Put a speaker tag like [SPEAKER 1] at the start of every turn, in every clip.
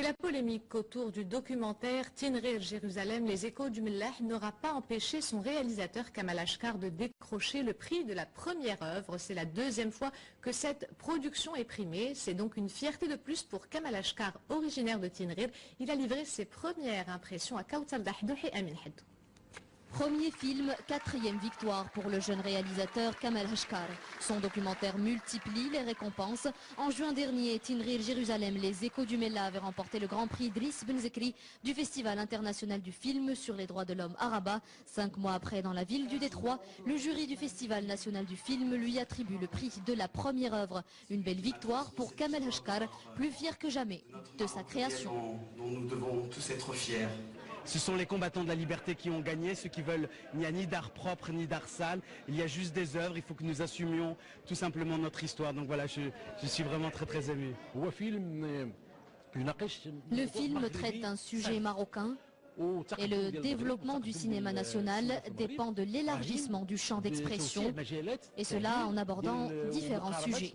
[SPEAKER 1] Et la polémique autour du documentaire Tinrir Jérusalem, les échos du Mellah n'aura pas empêché son réalisateur Kamal Ashkar de décrocher le prix de la première œuvre. C'est la deuxième fois que cette production est primée. C'est donc une fierté de plus pour Kamal Ashkar, originaire de Tinrir. Il a livré ses premières impressions à Kautsar Dahdouh et Amin Haddou.
[SPEAKER 2] Premier film, quatrième victoire pour le jeune réalisateur Kamal Ashkar. Son documentaire multiplie les récompenses. En juin dernier, Tinrir Jérusalem, les échos du Mellah avaient remporté le grand prix Driss Ben Zekri du Festival international du film sur les droits de l'homme à Rabat. 5 mois après, dans la ville du Détroit, le jury du Festival national du film lui attribue le prix de la première œuvre. Une belle victoire pour Kamal Ashkar, plus fier que jamais de sa création.
[SPEAKER 3] Dont nous devons tous être fiers.
[SPEAKER 4] Ce sont les combattants de la liberté qui ont gagné, ceux qui veulent, il n'y a ni d'art propre ni d'art sale, il y a juste des œuvres, il faut que nous assumions tout simplement notre histoire. Donc voilà, je suis vraiment très ému.
[SPEAKER 2] Le film traite un sujet marocain et le développement du cinéma national dépend de l'élargissement du champ d'expression, et cela en abordant différents sujets.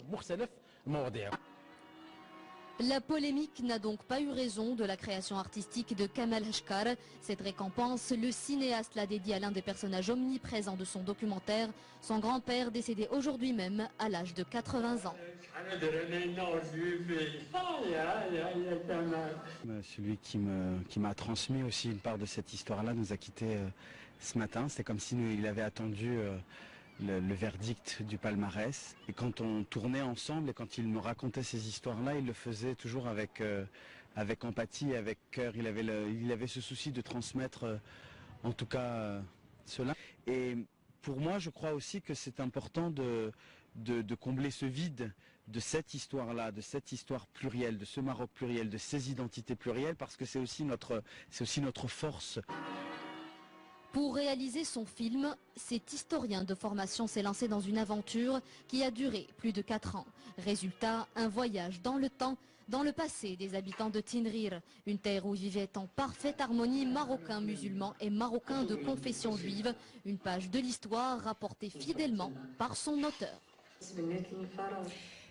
[SPEAKER 2] La polémique n'a donc pas eu raison de la création artistique de Kamal Ashkar. Cette récompense, le cinéaste l'a dédiée à l'un des personnages omniprésents de son documentaire, son grand-père décédé aujourd'hui même à l'âge de 80 ans.
[SPEAKER 4] Celui qui m'a transmis aussi une part de cette histoire-là nous a quittés ce matin. C'est comme s'il avait attendu le verdict du palmarès. Et quand on tournait ensemble et quand il me racontait ces histoires-là, il le faisait toujours avec empathie, avec cœur. Il avait ce souci de transmettre en tout cas cela. Et pour moi, je crois aussi que c'est important de combler ce vide de cette histoire-là, de cette histoire plurielle, de ce Maroc pluriel, de ces identités plurielles, parce que c'est aussi notre force.
[SPEAKER 2] Pour réaliser son film, cet historien de formation s'est lancé dans une aventure qui a duré plus de 4 ans. Résultat, un voyage dans le temps, dans le passé des habitants de Tinrir, une terre où vivaient en parfaite harmonie marocains musulmans et marocains de confession juive. Une page de l'histoire rapportée fidèlement par son auteur.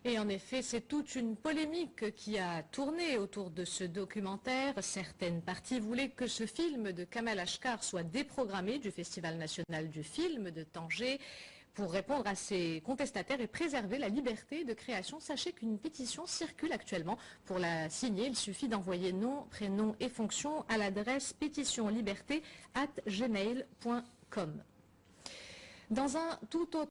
[SPEAKER 1] Et en effet, c'est toute une polémique qui a tourné autour de ce documentaire. Certaines parties voulaient que ce film de Kamal Ashkar soit déprogrammé du Festival national du film de Tanger pour répondre à ces contestataires et préserver la liberté de création. Sachez qu'une pétition circule actuellement. Pour la signer, il suffit d'envoyer nom, prénom et fonction à l'adresse pétitionliberté@gmail.com. Dans un tout autre